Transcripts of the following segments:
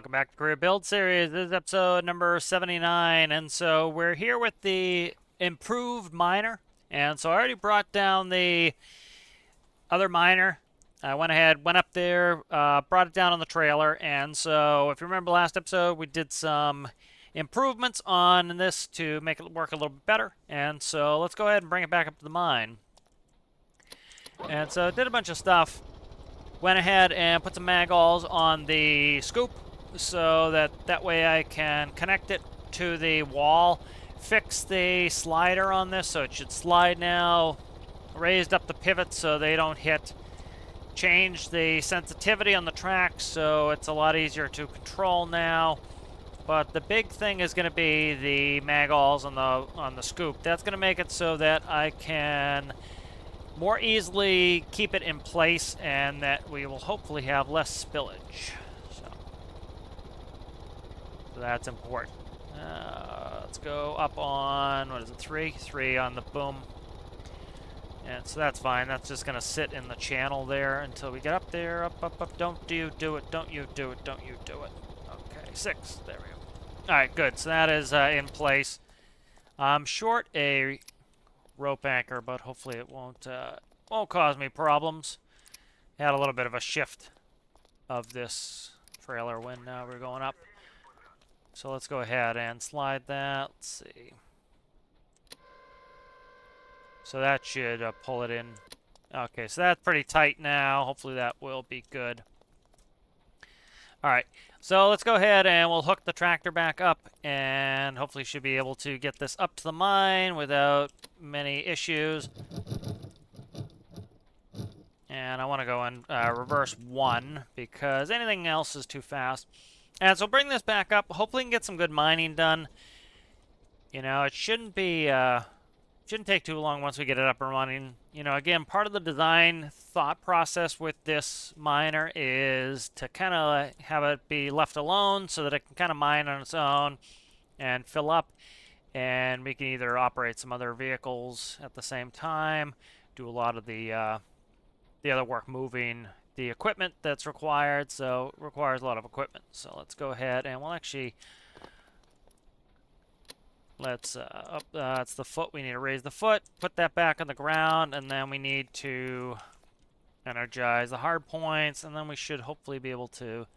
Welcome back to Career Build Series. This is episode number 79, and so we're here with the improved miner. And so I already brought down the other miner. I went ahead, went up there, brought it down on the trailer, and so if you remember last episode, we did some improvements on this to make it work a little bit better. And so let's go ahead and bring it back up to the mine. And so I did a bunch of stuff. Went ahead and put some magulls on the scoop so that way I can connect it to the wall. Fix the slider on this so it should slide now. Raised up the pivots so they don't hit. Changed the sensitivity on the track so it's a lot easier to control now. But the big thing is going to be the magulls on the scoop. That's going to make it so that I can more easily keep it in place and that we will hopefully have less spillage. So that's important. Let's go up on, what is it, 3? 3 on the boom. And so that's fine. That's just going to sit in the channel there until we get up there. Up, up, up. Don't you do it. Don't you do it. Don't you do it. Okay, 6. There we go. All right, good. So that is in place. I'm short a rope anchor, but hopefully it won't cause me problems. Had a little bit of a shift of this trailer when we're going up. So let's go ahead and slide that. Let's see. So that should pull it in. Okay, so that's pretty tight now. Hopefully that will be good. All right, so let's go ahead and we'll hook the tractor back up and hopefully should be able to get this up to the mine without many issues. And I want to go in reverse 1 because anything else is too fast. And so bring this back up. Hopefully we can get some good mining done. You know, it shouldn't be... shouldn't take too long once we get it up and running. You know, again, part of the design thought process with this miner is to kind of have it be left alone so that it can kind of mine on its own and fill up. And we can either operate some other vehicles at the same time, do a lot of the other work moving the equipment that's required. So it requires a lot of equipment. So let's go ahead and we'll actually... Let's, that's the foot. We need to raise the foot, put that back on the ground, and then we need to energize the hard points, and then we should hopefully be able to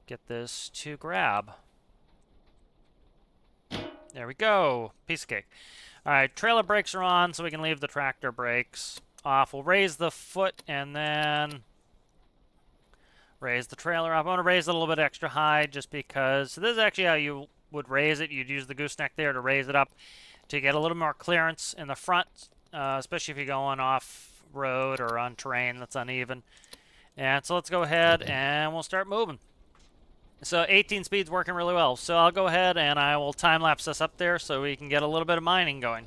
get this to grab. There we go. Piece of cake. All right, trailer brakes are on, so we can leave the tractor brakes off. We'll raise the foot, and then raise the trailer up. I want to raise it a little bit extra high just because, so this is actually how you would raise it. You'd use the gooseneck there to raise it up to get a little more clearance in the front, especially if you're going off road or on terrain that's uneven. And so let's go ahead and we'll start moving. So 18 speed's working really well. So I'll go ahead and I will time lapse this up there so we can get a little bit of mining going.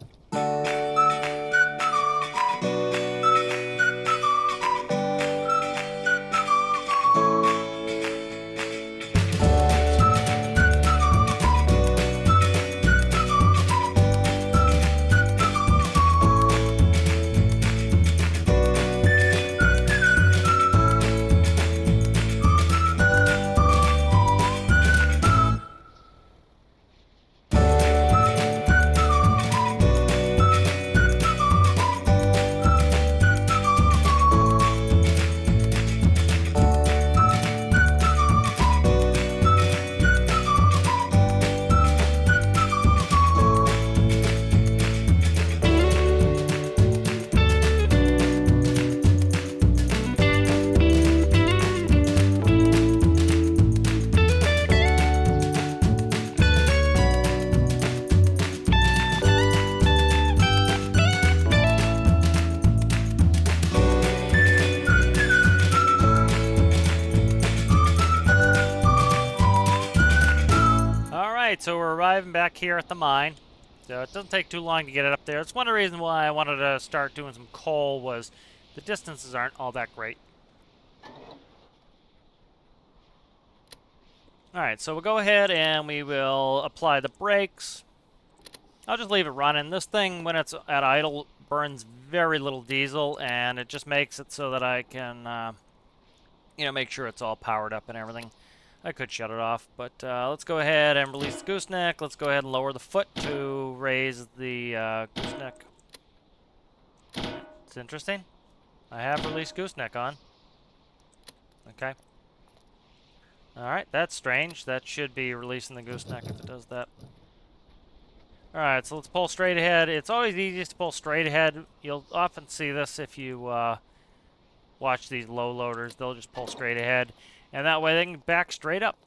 So we're arriving back here at the mine. So it doesn't take too long to get it up there. It's one of the reasons why I wanted to start doing some coal was the distances aren't all that great. Alright, so we'll go ahead and we will apply the brakes. I'll just leave it running. This thing, when it's at idle, burns very little diesel, and it just makes it so that I can, you know, make sure it's all powered up and everything. I could shut it off, but let's go ahead and release the gooseneck. Let's go ahead and lower the foot to raise the gooseneck. It's interesting. I have released gooseneck on. Okay. Alright, that's strange. That should be releasing the gooseneck if it does that. Alright, so let's pull straight ahead. It's always easiest to pull straight ahead. You'll often see this if you watch these low loaders. They'll just pull straight ahead. And that way they can back straight up.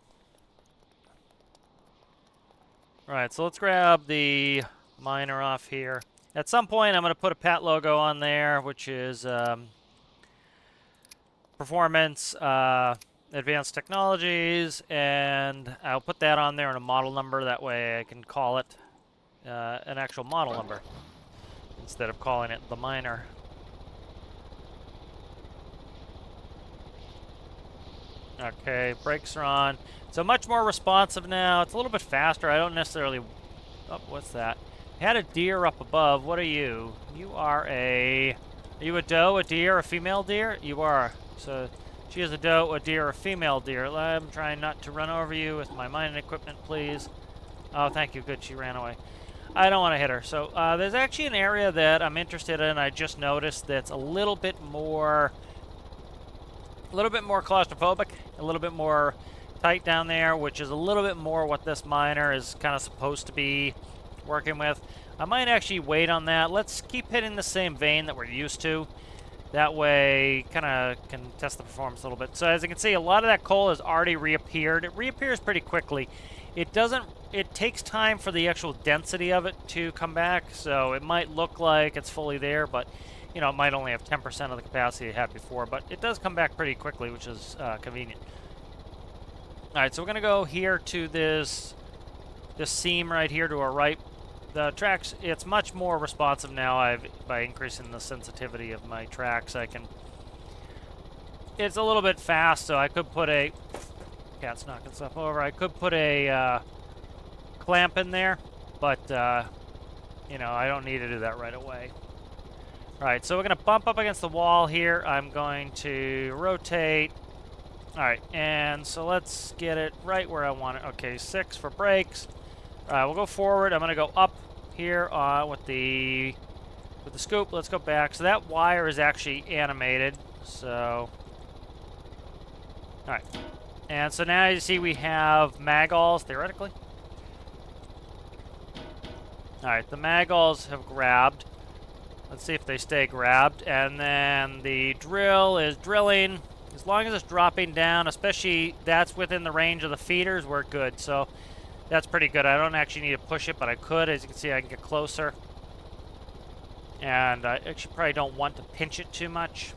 Alright, so let's grab the miner off here. At some point, I'm going to put a PAT logo on there, which is Performance Advanced Technologies, and I'll put that on there in a model number. That way I can call it an actual model number instead of calling it the miner. Okay, brakes are on. So much more responsive now. It's a little bit faster. I don't necessarily... Oh, what's that? I had a deer up above. What are you? You are a... Are you a doe, a deer, a female deer? You are. So she is a doe, a deer, a female deer. I'm trying not to run over you with my mining equipment, please. Oh, thank you. Good, she ran away. I don't want to hit her. So there's actually an area that I'm interested in. I just noticed that's a little bit more claustrophobic, a little bit more tight down there, which is a little bit more what this miner is kind of supposed to be working with. I might actually wait on that. Let's keep hitting the same vein that we're used to. That way, kind of can test the performance a little bit. So as you can see, a lot of that coal has already reappeared. It reappears pretty quickly. It takes time for the actual density of it to come back, so it might look like it's fully there, but you know, it might only have 10% of the capacity it had before, but it does come back pretty quickly, which is convenient. All right, so we're going to go here to this seam right here to our right. The tracks, it's much more responsive now. By increasing the sensitivity of my tracks, it's a little bit fast, so I could put a... Cat's knocking stuff over. I could put a clamp in there, but, you know, I don't need to do that right away. All right, so we're going to bump up against the wall here. I'm going to rotate. All right, and so let's get it right where I want it. Okay, 6 for brakes. All right, we'll go forward. I'm going to go up here with the scoop. Let's go back. So that wire is actually animated. So, all right. And so now you see we have magulls, theoretically. All right, the magulls have grabbed. Let's see if they stay grabbed. And then the drill is drilling. As long as it's dropping down, especially that's within the range of the feeders, we're good. So that's pretty good. I don't actually need to push it, but I could. As you can see, I can get closer. And I actually probably don't want to pinch it too much.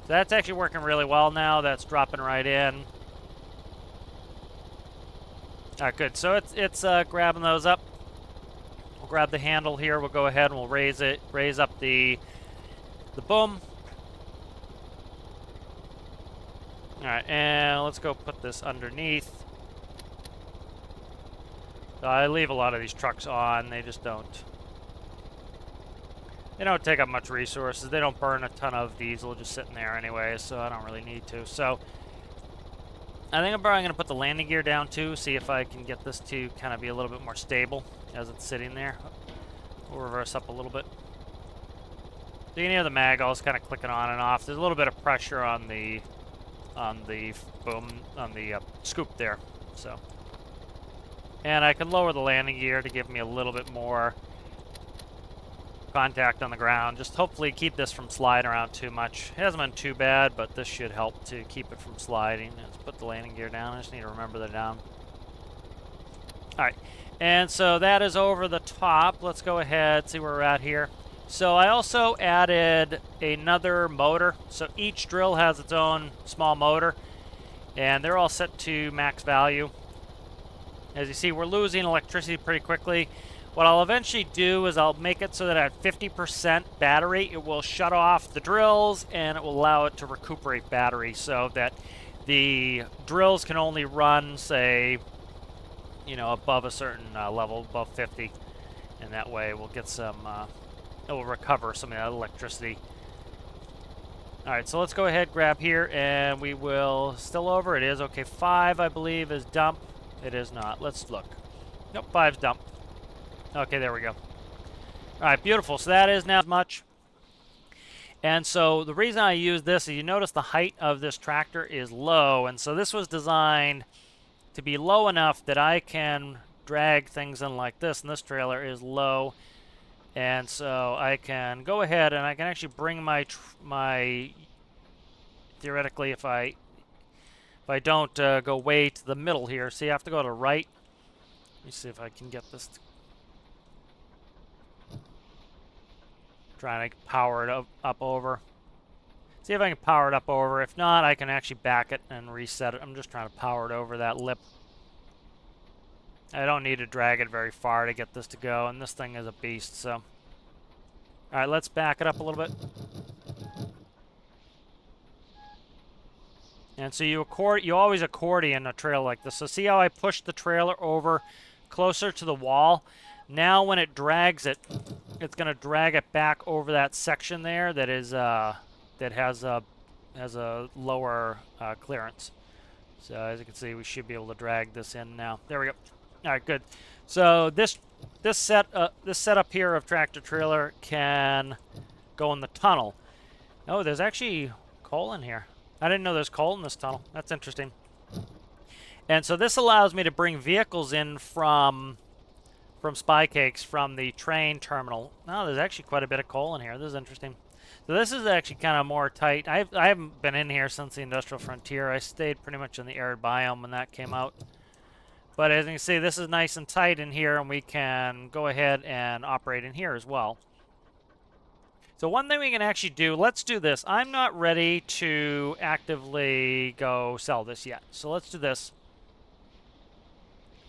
So that's actually working really well now. That's dropping right in. All right, good. So it's grabbing those up. We'll grab the handle here. We'll go ahead and we'll raise up the boom. All right, and let's go put this underneath. So I leave a lot of these trucks on. They just don't. They don't take up much resources. They don't burn a ton of diesel just sitting there anyway, so I don't really need to. So I think I'm probably going to put the landing gear down too, see if I can get this to kind of be a little bit more stable as it's sitting there. We'll reverse up a little bit. So you can hear the magulls kind of clicking on and off. There's a little bit of pressure on the boom, on the scoop there. So, and I can lower the landing gear to give me a little bit more contact on the ground. Just hopefully keep this from sliding around too much. It hasn't been too bad, but this should help to keep it from sliding. Let's put the landing gear down. I just need to remember they're down. All right, and so that is over the top. Let's go ahead, see where we're at here. So I also added another motor. So each drill has its own small motor, and they're all set to max value. As you see, we're losing electricity pretty quickly. What I'll eventually do is I'll make it so that at 50% battery, it will shut off the drills and it will allow it to recuperate battery so that the drills can only run, say, you know, above a certain level, above 50. And that way we'll get some, it will recover some of that electricity. All right, and so that is over the top. Let's go ahead and see where we're at here. So I also added another motor. So each drill has its own small motor, and they're all set to max value. As you see, we're losing electricity pretty quickly. What I'll eventually do is I'll make it so that at 50% battery, it will shut off the drills and it will allow it to recuperate battery so that the drills can only run, say, you know, above a certain level, above 50. And that way we'll get some, it will recover some of that electricity. All right, so let's go ahead, grab here, and we will still over. It is okay. 5, I believe, is dump. It is not. Let's look. Nope, 5's dump. Okay, there we go. All right, beautiful. So that is now as much. And so the reason I use this is you notice the height of this tractor is low, and so this was designed to be low enough that I can drag things in like this, and this trailer is low, and so I can go ahead and I can actually bring my theoretically if I don't go way to the middle here. See, I have to go to right. Let me see if I can get this. Trying to power it up over. See if I can power it up over. If not, I can actually back it and reset it. I'm just trying to power it over that lip. I don't need to drag it very far to get this to go, and this thing is a beast, so. All right, let's back it up a little bit. And so you always accordion a trailer like this. So see how I pushed the trailer over closer to the wall? Now when it drags it, it's going to drag it back over that section there that is that has a lower clearance. So as you can see, we should be able to drag this in now. There we go. All right, good. So this setup here of tractor trailer can go in the tunnel. Oh, there's actually coal in here. I didn't know there's coal in this tunnel. That's interesting. And so this allows me to bring vehicles in from Spy Cakes from the train terminal. Oh, there's actually quite a bit of coal in here. This is interesting. So this is actually kind of more tight. I haven't been in here since the Industrial Frontier. I stayed pretty much in the arid biome when that came out. But as you can see, this is nice and tight in here, and we can go ahead and operate in here as well. So one thing we can actually do, let's do this. I'm not ready to actively go sell this yet. So let's do this.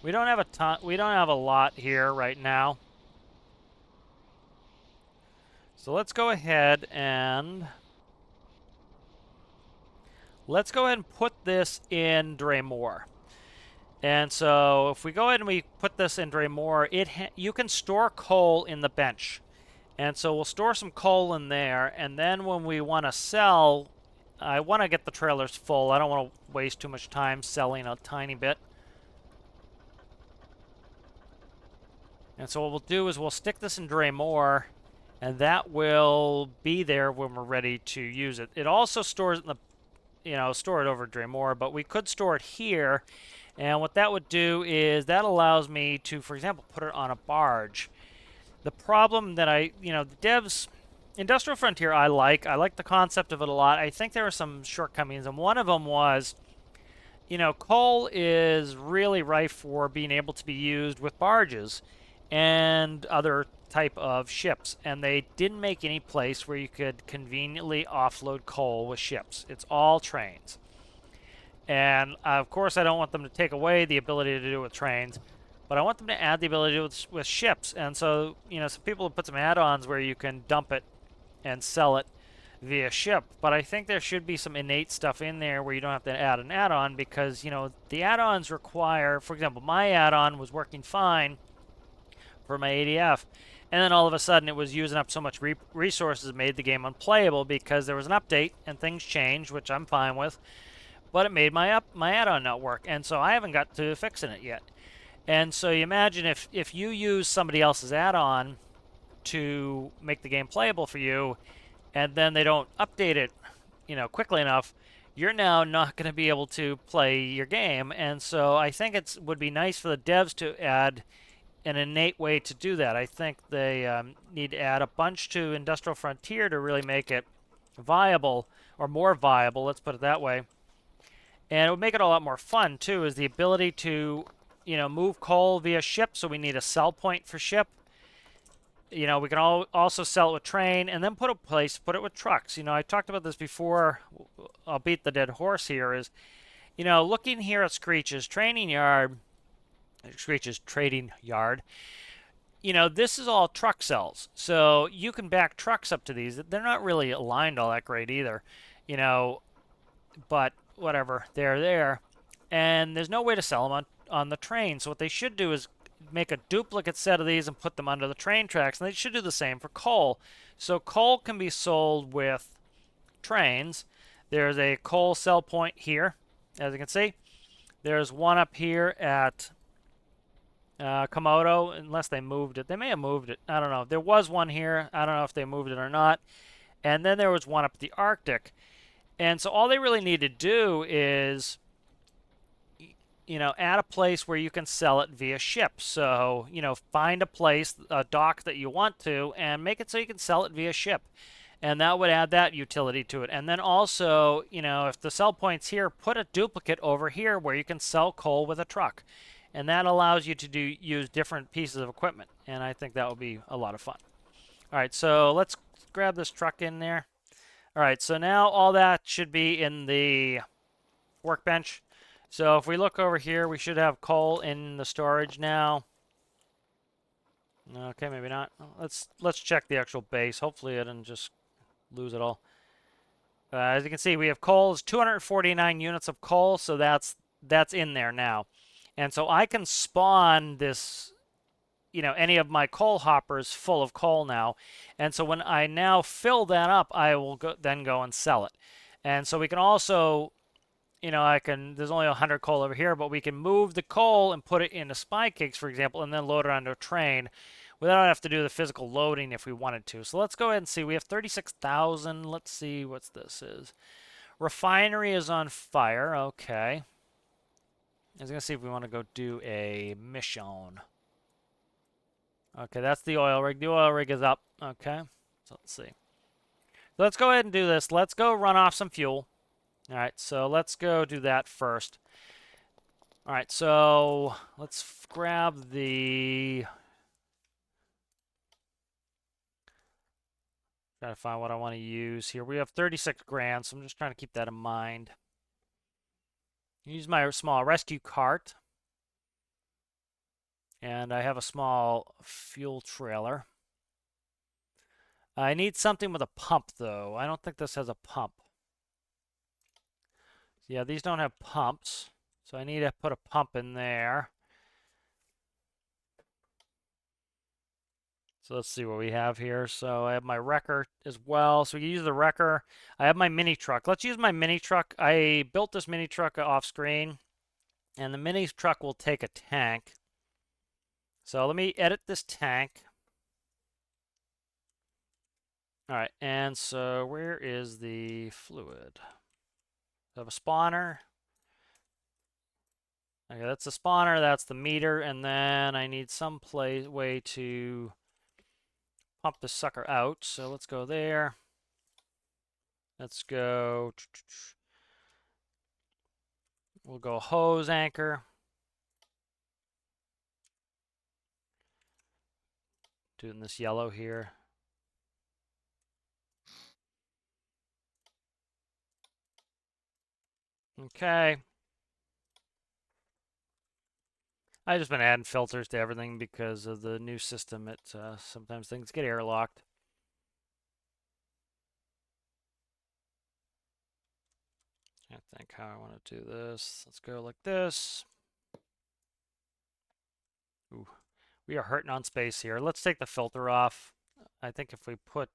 We don't have a ton, we don't have a lot here right now. So let's go ahead and put this in Draymore. And so if we go ahead and we put this in Draymore, you can store coal in the bench. And so we'll store some coal in there, and then when we want to sell, I want to get the trailers full. I don't want to waste too much time selling a tiny bit. And so what we'll do is we'll stick this in Draymore, and that will be there when we're ready to use it. It also stores it in the, store it over Draymore, but we could store it here. And what that would do is that allows me to, for example, put it on a barge. The problem that the devs, Industrial Frontier, I like the concept of it a lot. I think there are some shortcomings, and one of them was, coal is really rife for being able to be used with barges and other type of ships, and they didn't make any place where you could conveniently offload coal with ships. It's all trains. And of course, I don't want them to take away the ability to do it with trains, but I want them to add the ability to do it with ships. And so, some people have put some add-ons where you can dump it and sell it via ship. But I think there should be some innate stuff in there where you don't have to add an add-on because, the add-ons require, for example, my add-on was working fine for my ADF. And then all of a sudden it was using up so much resources it made the game unplayable because there was an update and things changed, which I'm fine with. But it made my add-on not work. And so I haven't got to fixing it yet. And so you imagine if you use somebody else's add-on to make the game playable for you, and then they don't update it, quickly enough, you're now not going to be able to play your game. And so I think it would be nice for the devs to add an innate way to do that. I think they need to add a bunch to Industrial Frontier to really make it viable, or more viable, let's put it that way. And it would make it a lot more fun, too, is the ability to move coal via ship, so we need a sell point for ship. We can also sell it with train, and then put it with trucks. I talked about this before. I'll beat the dead horse here. Is, looking here at Screech's trading yard. This is all truck cells, so you can back trucks up to these. They're not really aligned all that great either, but whatever, they're there. And there's no way to sell them on the train. So what they should do is make a duplicate set of these and put them under the train tracks. And they should do the same for coal. So coal can be sold with trains, there's a coal sell point here, as you can see. There's one up here at Komodo, unless they moved it. They may have moved it. I don't know. There was one here. I don't know if they moved it or not. And then there was one up at the Arctic. And so all they really need to do is, add a place where you can sell it via ship. So, find a place, a dock that you want to, and make it so you can sell it via ship. And that would add that utility to it. And then also, if the sell point's here, put a duplicate over here where you can sell coal with a truck. And that allows you to use different pieces of equipment. And I think that would be a lot of fun. All right, so let's grab this truck in there. All right, so now all that should be in the workbench. So if we look over here, we should have coal in the storage now. Okay, maybe not. Let's check the actual base. Hopefully I didn't just lose it all. As you can see, we have coal. It's 249 units of coal, so that's in there now. And so I can spawn this, any of my coal hoppers full of coal now. And so when I now fill that up, I will then go and sell it. And so we can also, there's only 100 coal over here, but we can move the coal and put it into spy cakes, for example, and then load it onto a train without having to do the physical loading if we wanted to. So let's go ahead and see. We have 36,000. Let's see what this is. Refinery is on fire. Okay. I was going to see if we want to go do a mission. Okay, that's the oil rig. The oil rig is up. Okay. So let's see. So let's go ahead and do this. Let's go run off some fuel. All right, so let's go do that first. All right, so let's grab the... Trying to find what I want to use here. We have 36 grand, so I'm just trying to keep that in mind. Use my small rescue cart. And I have a small fuel trailer. I need something with a pump, though. I don't think this has a pump. Yeah, these don't have pumps. So I need to put a pump in there. So let's see what we have here. So I have my wrecker as well. So we can use the wrecker. I have my mini truck. Let's use my mini truck. I built this mini truck off screen. And the mini truck will take a tank. So let me edit this tank. All right, and so where is the fluid? I have a spawner. Okay, that's the spawner, that's the meter, and then I need some way to pump the sucker out. So let's go there. Let's go. We'll go hose anchor. Doing this yellow here. Okay. I've just been adding filters to everything because of the new system. Sometimes things get airlocked. I think how I want to do this. Let's go like this. Ooh, we are hurting on space here. Let's take the filter off. I think if we put,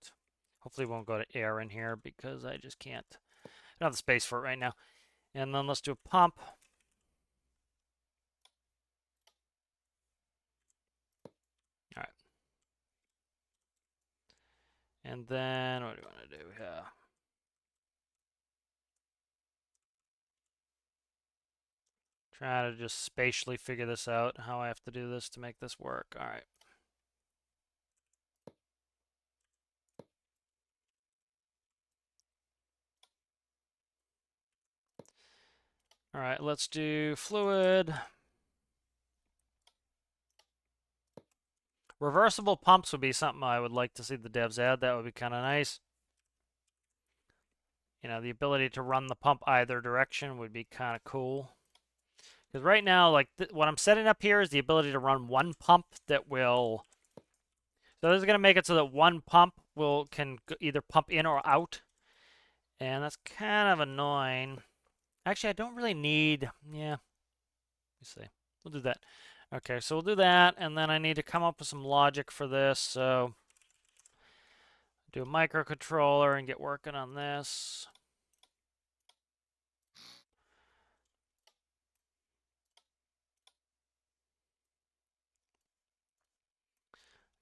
hopefully we won't go to air in here because I just can't. I don't have the space for it right now. And then let's do a pump. All right. And then what do we want to do here? Try to just spatially figure this out, how I have to do this to make this work. All right. All right, let's do fluid. Reversible pumps would be something I would like to see the devs add. That would be kind of nice. The ability to run the pump either direction would be kind of cool. Because right now, like what I'm setting up here is the ability to run one pump that will... So this is going to make it so that one pump can either pump in or out. And that's kind of annoying. Actually, I don't really need... Yeah. Let's see. We'll do that. Okay, so we'll do that. And then I need to come up with some logic for this. So Do a microcontroller and get working on this.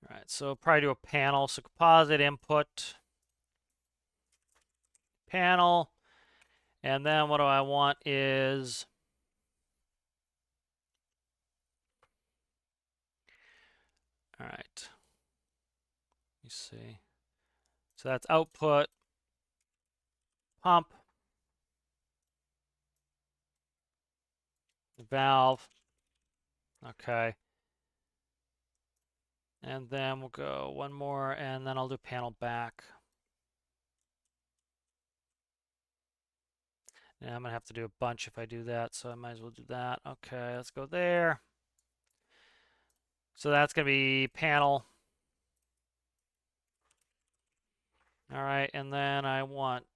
All right, so probably do a panel. So composite input, panel, and then what do I want is, all right, let me see. So that's output, pump, valve, okay. And then we'll go one more, and then I'll do panel back. Yeah, I'm gonna have to do a bunch if I do that, so I might as well do that. Okay, let's go there. So that's gonna be panel. All right, and then I want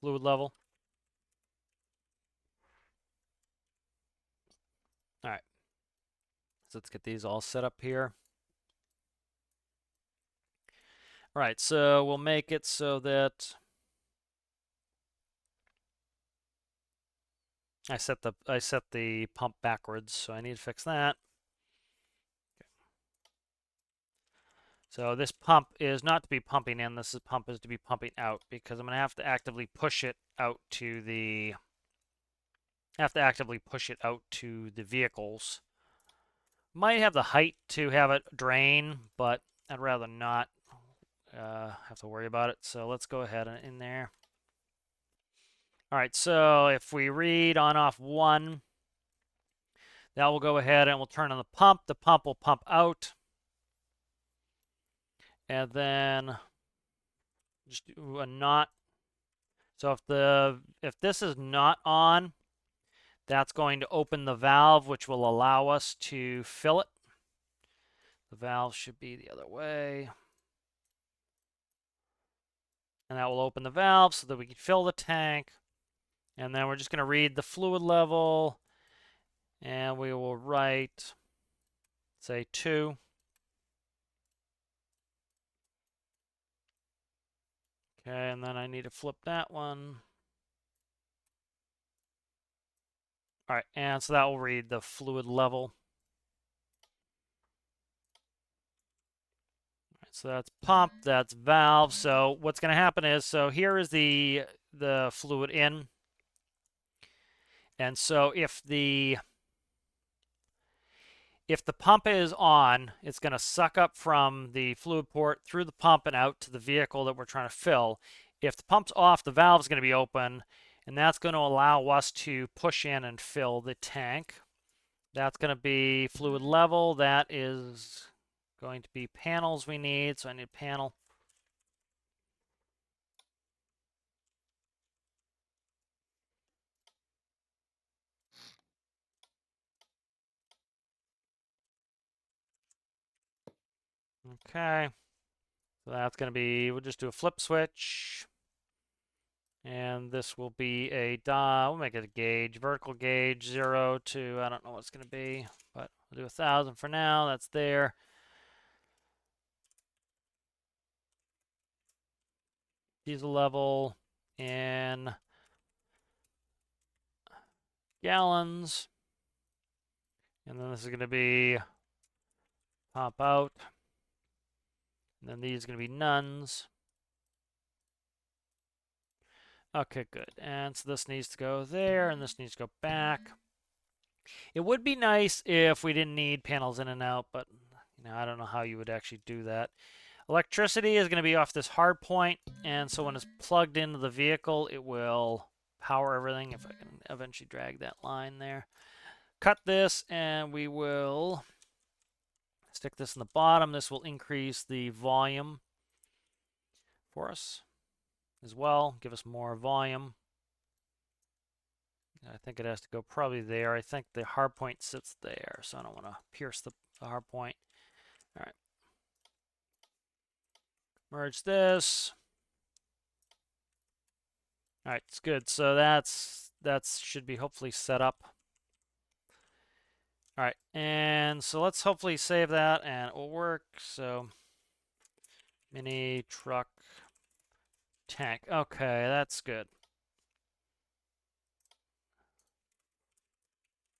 fluid level. All right, so let's get these all set up here. All right, so we'll make it so that I set the pump backwards, so I need to fix that. So this pump is not to be pumping in, this pump is to be pumping out, because I'm going to have to actively push it out to the vehicles. Might have the height to have it drain, but I'd rather not have to worry about it. So let's go ahead and in there. All right, so if we read on off 1, that will go ahead and we'll turn on the pump. The pump will pump out. And then just do a not. So if this is not on, that's going to open the valve, which will allow us to fill it. The valve should be the other way. And that will open the valve so that we can fill the tank. And then we're just going to read the fluid level. And we will write, say, 2. Okay, and then I need to flip that one. All right, and so that will read the fluid level. All right, so that's pump, that's valve. So what's going to happen is, so here is the fluid in. And so if the pump is on, it's going to suck up from the fluid port through the pump and out to the vehicle that we're trying to fill. If the pump's off, the valve is going to be open, and that's going to allow us to push in and fill the tank. That's going to be fluid level. That is going to be panels we need, so I need a panel. Okay, so that's going to be, we'll just do a flip switch. And this will be a we'll make it a gauge, vertical gauge, 0 to, I don't know what it's going to be, but we'll do 1,000 for now. That's there. Diesel level in gallons. And then this is going to be pop out. And then these are going to be nuns. Okay, good. And so this needs to go there, and this needs to go back. It would be nice if we didn't need panels in and out, but I don't know how you would actually do that. Electricity is going to be off this hard point, and so when it's plugged into the vehicle, it will power everything, if I can eventually drag that line there. Cut this, and we will stick this in the bottom. This will increase the volume for us as well, give us more volume. I think it has to go probably there. I think the hard point sits there, so I don't want to pierce the hard point. All right. Merge this. All right, it's good. So that should be hopefully set up. All right, and so let's hopefully save that and it will work. So Mini truck tank. Okay, that's good.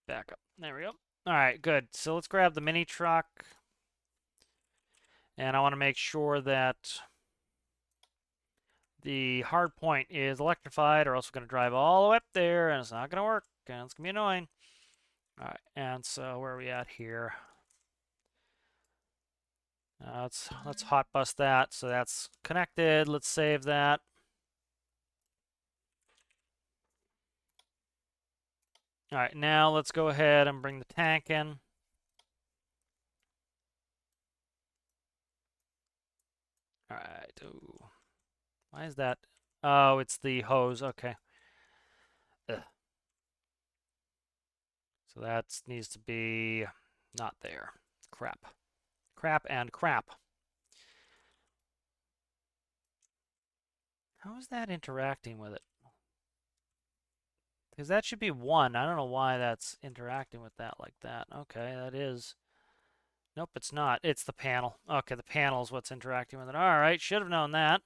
Back up. There we go. All right, good. So let's grab the mini truck. And I want to make sure that the hard point is electrified, or else we're going to drive all the way up there, and it's not going to work, and it's going to be annoying. All right, and so where are we at here? Let's hot bus that, so that's connected. Let's save that. All right, now let's go ahead and bring the tank in. All right. Ooh. Why is that? Oh, it's the hose. Okay. Ugh. So that needs to be not there. Crap. Crap and crap. How is that interacting with it? Because that should be 1. I don't know why that's interacting with that like that. Okay, that is. Nope, it's not. It's the panel. Okay, the panel is what's interacting with it. All right, should have known that.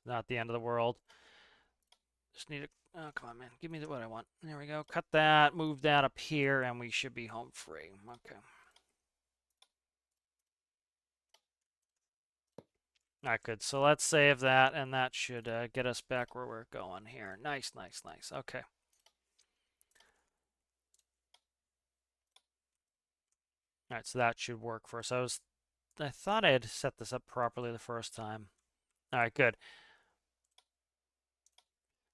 Not the end of the world. Just need to. Oh, come on, man. Give me what I want. There we go. Cut that, move that up here, and we should be home free. Okay. All right, good. So let's save that, and that should get us back where we're going here. Nice, nice, nice. Okay. All right, so that should work for us. I thought I had set this up properly the first time. All right, good.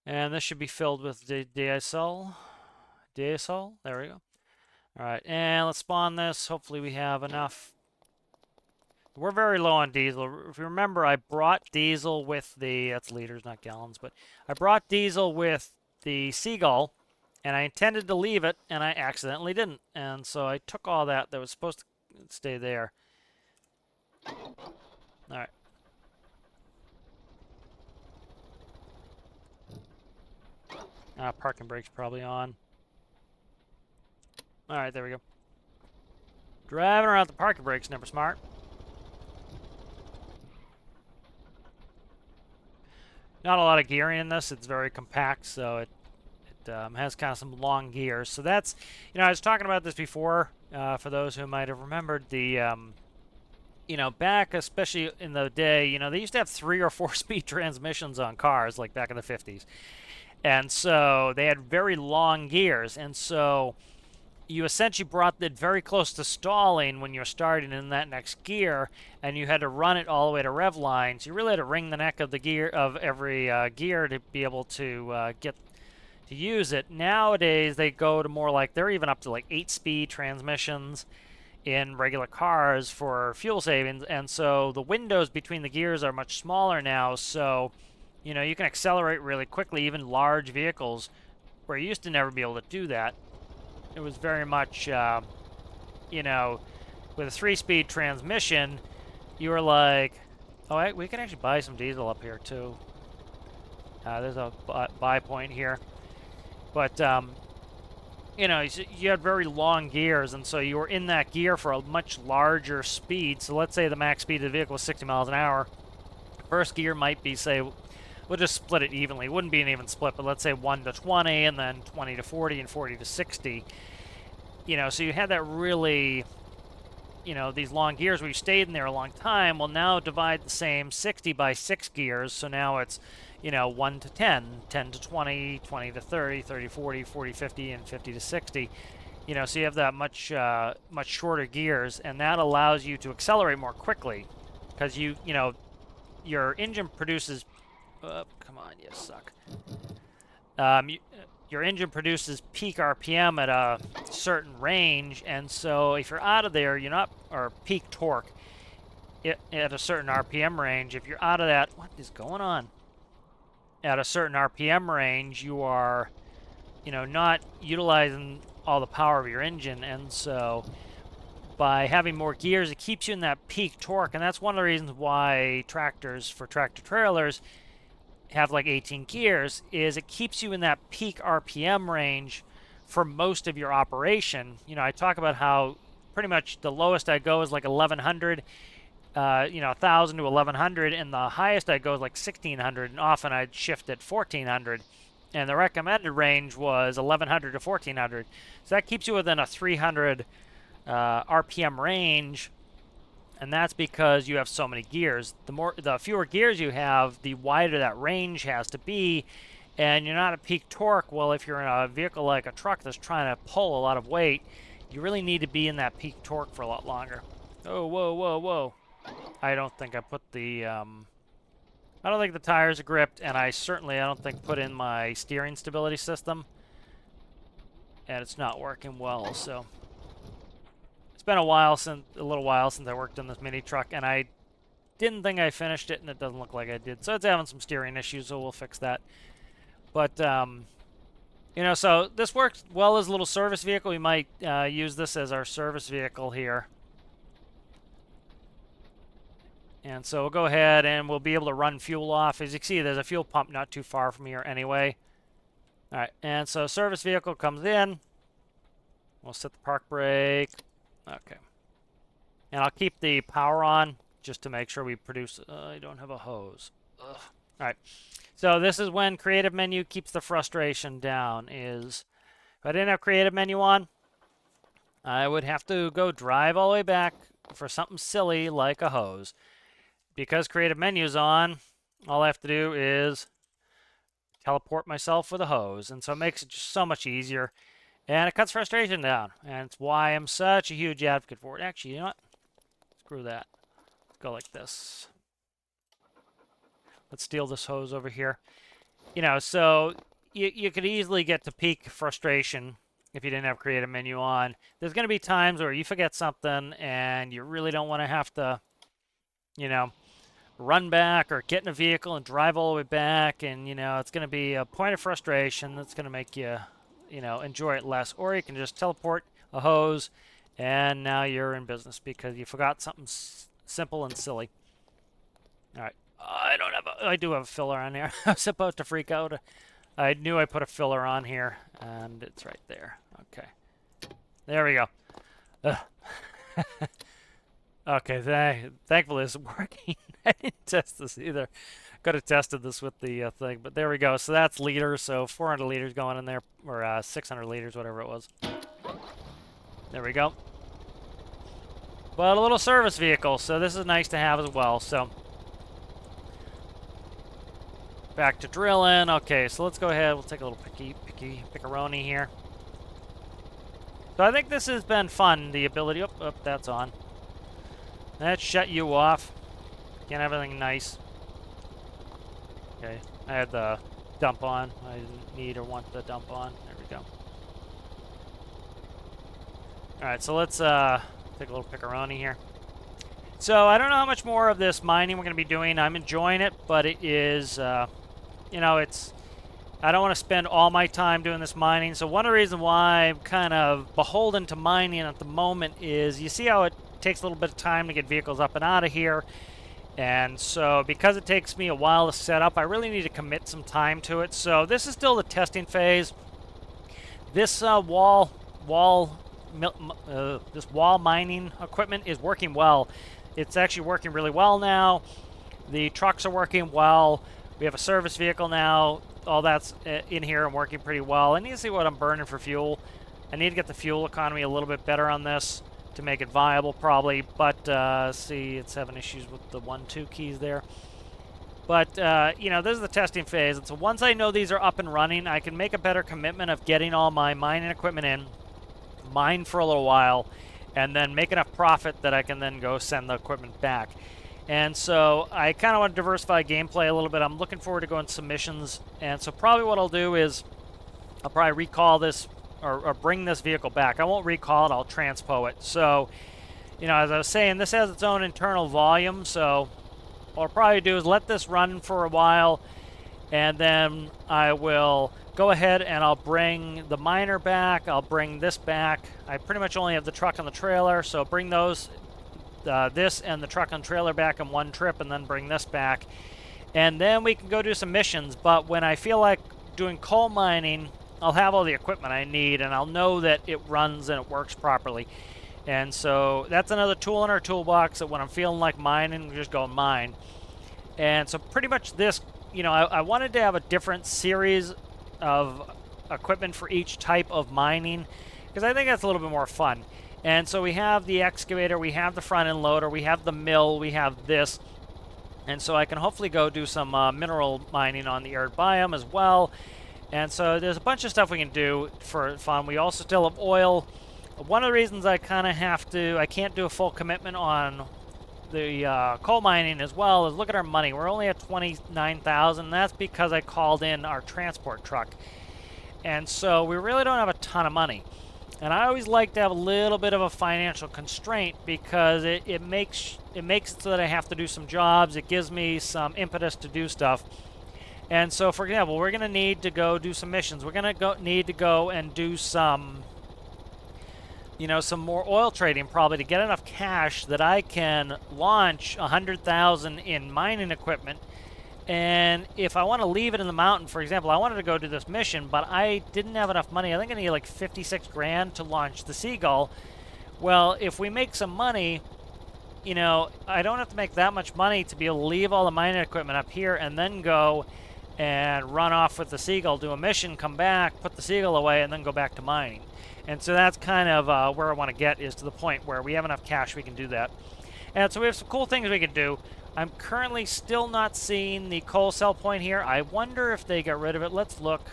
And this should be filled with DSL. DSL, there we go. All right, and let's spawn this. Hopefully we have enough. We're very low on diesel. If you remember, I brought diesel with that's liters, not gallons, but I brought diesel with the Seagull, and I intended to leave it, and I accidentally didn't. And so I took all that was supposed to stay there. All right. Parking brake's probably on. All right, there we go. Driving around the parking brake's never smart. Not a lot of gearing in this. It's very compact, so it has kind of some long gears. So that's, I was talking about this before, for those who might have remembered back, especially in the day, they used to have 3 or 4 speed transmissions on cars, like back in the 50s. And so they had very long gears. And so you essentially brought it very close to stalling when you're starting in that next gear, and you had to run it all the way to rev line. So you really had to wring the neck of the gear of every gear to be able to get to use it. Nowadays they go to more like, they're even up to like 8-speed transmissions in regular cars for fuel savings, and so the windows between the gears are much smaller now. So you can accelerate really quickly, even large vehicles, where you used to never be able to do that. It was very much, with a 3-speed transmission, you were like, oh, we can actually buy some diesel up here, too. There's a buy point here. But, you had very long gears, and so you were in that gear for a much larger speed. So let's say the max speed of the vehicle was 60 miles an hour. First gear might be, say, we'll just split it evenly. It wouldn't be an even split, but let's say 1 to 20, and then 20 to 40, and 40 to 60. So you had that really, these long gears where you stayed in there a long time. Well, now divide the same 60 by 6 gears, so now it's, 1 to 10, 10 to 20, 20 to 30, 30 to 40, 40 to 50, and 50 to 60. So you have that much shorter gears, and that allows you to accelerate more quickly, because your engine produces. Come on, you suck. Your engine produces peak RPM at a certain range, and so if you're out of there, or peak torque at a certain RPM range. If you're out of that, what is going on? At a certain RPM range, you are, not utilizing all the power of your engine, and so by having more gears, it keeps you in that peak torque, and that's one of the reasons why tractors for tractor trailers have like 18 gears, is it keeps you in that peak RPM range for most of your operation. I talk about how pretty much the lowest I go is like 1100. 1,000 to 1,100, and the highest I'd go is like 1,600, and often I'd shift at 1,400. And the recommended range was 1,100 to 1,400. So that keeps you within a 300 RPM range, and that's because you have so many gears. The fewer gears you have, the wider that range has to be, and you're not at peak torque. Well, if you're in a vehicle like a truck that's trying to pull a lot of weight, you really need to be in that peak torque for a lot longer. Oh, whoa, whoa, whoa. I don't think I put the, I don't think the tires are gripped, and I don't think put in my steering stability system, and it's not working well, so. It's been a little while since I worked on this mini truck, and I didn't think I finished it, and it doesn't look like I did. So it's having some steering issues, so we'll fix that. But, so this works well as a little service vehicle. We might use this as our service vehicle here. And so we'll go ahead and we'll be able to run fuel off. As you can see, there's a fuel pump not too far from here anyway. All right, and so service vehicle comes in. We'll set the park brake. Okay. And I'll keep the power on just to make sure we produce. I don't have a hose. Ugh. All right. So this is when creative menu keeps the frustration down. If I didn't have creative menu on, I would have to go drive all the way back for something silly like a hose. Because creative menu's on, all I have to do is teleport myself with a hose. And so it makes it just so much easier. And it cuts frustration down. And it's why I'm such a huge advocate for it. Actually, you know what? Screw that. Let's go like this. Let's steal this hose over here. So you could easily get to peak frustration if you didn't have creative menu on. There's going to be times where you forget something and you really don't want to have to, run back or get in a vehicle and drive all the way back. And, it's going to be a point of frustration that's going to make you, enjoy it less. Or you can just teleport a hose and now you're in business because you forgot something simple and silly. All right. I do have a filler on there. I was about to freak out. I knew I put a filler on here, and it's right there. Okay. There we go. Okay, thankfully this is working. I didn't test this either. Could have tested this with the thing, but there we go. So that's liters, so 400 liters going in there, or 600 liters, whatever it was. There we go. But a little service vehicle, so this is nice to have as well. So back to drilling. Okay, so let's go ahead. We'll take a little pickeroni here. So I think this has been fun, the ability. Oh, that's on. That shut you off. Can't have everything nice. Okay, I had the dump on. I didn't need or want the dump on. There we go. Alright, so let's take a little pickeroni here. So I don't know how much more of this mining we're going to be doing. I'm enjoying it, but it is, I don't want to spend all my time doing this mining. So one of the reasons why I'm kind of beholden to mining at the moment is you see how it takes a little bit of time to get vehicles up and out of here. And so because it takes me a while to set up, I really need to commit some time to it. So this is still the testing phase. This wall mining equipment is working well. It's actually working really well now. The trucks are working well. We have a service vehicle now. All that's in here and working pretty well. I need to see what I'm burning for fuel. I need to get the fuel economy a little bit better on this to make it viable probably. But see, it's having issues with the 1-2 keys there. But, this is the testing phase. And so once I know these are up and running, I can make a better commitment of getting all my mining equipment in, mine for a little while, and then make enough profit that I can then go send the equipment back. And so I kind of want to diversify gameplay a little bit. I'm looking forward to going to some missions. And so probably what I'll do is I'll probably recall this or bring this vehicle back. I won't recall it. I'll transpo it. So, as I was saying, this has its own internal volume. So what I'll probably do is let this run for a while. And then I will go ahead and I'll bring the miner back. I'll bring this back. I pretty much only have the truck and the trailer. So bring those, this and the truck and trailer back in one trip and then bring this back. And then we can go do some missions. But when I feel like doing coal mining, I'll have all the equipment I need and I'll know that it runs and it works properly. And so that's another tool in our toolbox that when I'm feeling like mining, we just go mine. And so pretty much this, I wanted to have a different series of equipment for each type of mining because I think that's a little bit more fun. And so we have the excavator, we have the front end loader, we have the mill, we have this. And so I can hopefully go do some mineral mining on the arid biome as well. And so there's a bunch of stuff we can do for fun. We also still have oil. One of the reasons I kind of I can't do a full commitment on the coal mining as well is look at our money. We're only at 29,000. That's because I called in our transport truck. And so we really don't have a ton of money. And I always like to have a little bit of a financial constraint because it makes it so that I have to do some jobs. It gives me some impetus to do stuff. And so, for example, we're going to need to go do some missions. We're going to need to go and do some, some more oil trading probably to get enough cash that I can launch 100,000 in mining equipment. And if I want to leave it in the mountain, for example, I wanted to go do this mission, but I didn't have enough money. I think I need like 56 grand to launch the Seagull. Well, if we make some money, I don't have to make that much money to be able to leave all the mining equipment up here and then go and run off with the Seagull, do a mission, come back, put the Seagull away, and then go back to mining. And so that's kind of where I want to get, is to the point where we have enough cash we can do that. And so we have some cool things we can do. I'm currently still not seeing the coal sell point here. I wonder if they got rid of it. Let's look.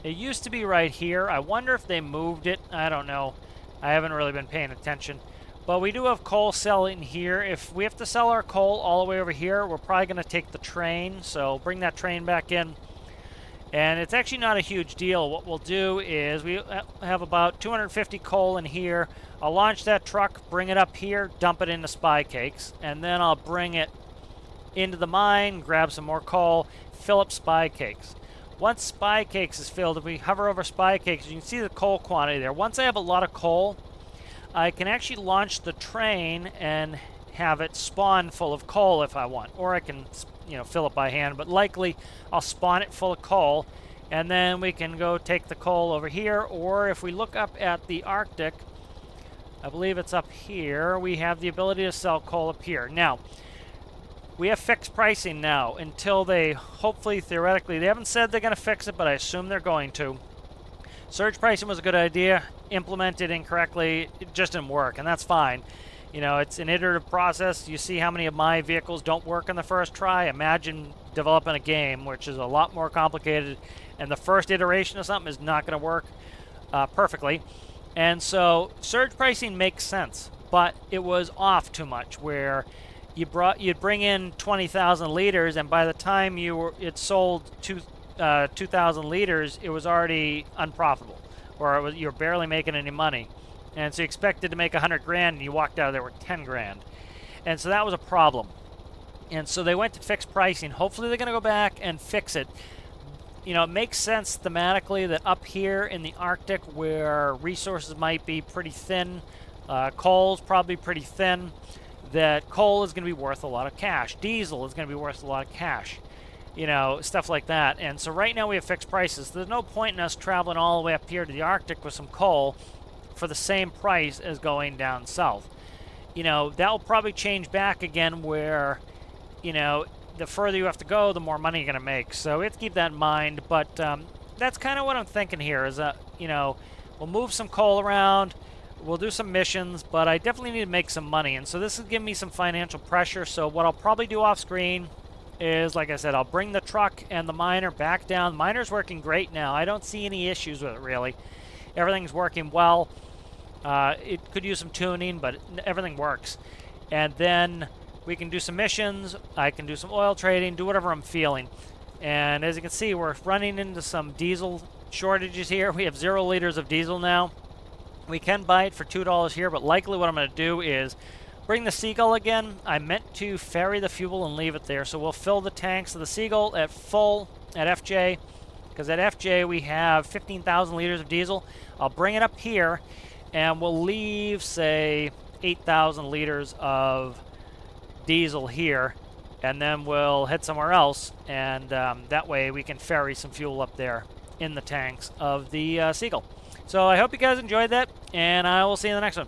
It used to be right here. I wonder if they moved it. I don't know. I haven't really been paying attention. But we do have coal selling here. If we have to sell our coal all the way over here, we're probably going to take the train. So bring that train back in. And it's actually not a huge deal. What we'll do is we have about 250 coal in here. I'll launch that truck, bring it up here, dump it into spy cakes. And then I'll bring it into the mine, grab some more coal, fill up spy cakes. Once spy cakes is filled, if we hover over spy cakes, you can see the coal quantity there. Once I have a lot of coal, I can actually launch the train and have it spawn full of coal if I want. Or I can, fill it by hand, but likely I'll spawn it full of coal, and then we can go take the coal over here. Or if we look up at the Arctic, I believe it's up here, we have the ability to sell coal up here. Now, we have fixed pricing now until they, hopefully, theoretically, they haven't said they're going to fix it, but I assume they're going to. Surge pricing was a good idea. Implemented incorrectly, it just didn't work, and that's fine. It's an iterative process. You see how many of my vehicles don't work on the first try. Imagine developing a game, which is a lot more complicated, and the first iteration of something is not going to work perfectly. And so surge pricing makes sense, but it was off too much, where you'd bring in 20,000 liters, and by the time it sold 2,000 liters, it was already unprofitable, or you're barely making any money. And so you expected to make 100 grand, and you walked out of there with 10 grand. And so that was a problem. And so they went to fixed pricing. Hopefully they're going to go back and fix it. It makes sense thematically that up here in the Arctic, where resources might be pretty thin, coal's probably pretty thin, that coal is going to be worth a lot of cash. Diesel is going to be worth a lot of cash. Stuff like that. And so right now we have fixed prices. There's no point in us traveling all the way up here to the Arctic with some coal for the same price as going down south. That will probably change back again, where, the further you have to go, the more money you're going to make. So we have to keep that in mind. But that's kind of what I'm thinking here is, we'll move some coal around. We'll do some missions, but I definitely need to make some money. And so this is giving me some financial pressure. So what I'll probably do off screen is, like I said, I'll bring the truck and the miner back down. The miner's working great now. I don't see any issues with it, really. Everything's working well. It could use some tuning, but everything works. And then we can do some missions. I can do some oil trading, do whatever I'm feeling. And as you can see, we're running into some diesel shortages here. We have 0 liters of diesel now. We can buy it for $2 here, but likely what I'm going to do is bring the Seagull again. I meant to ferry the fuel and leave it there. So we'll fill the tanks of the Seagull at full at FJ, because at FJ we have 15,000 liters of diesel. I'll bring it up here, and we'll leave, say, 8,000 liters of diesel here, and then we'll head somewhere else, and that way we can ferry some fuel up there in the tanks of the Seagull. So I hope you guys enjoyed that, and I will see you in the next one.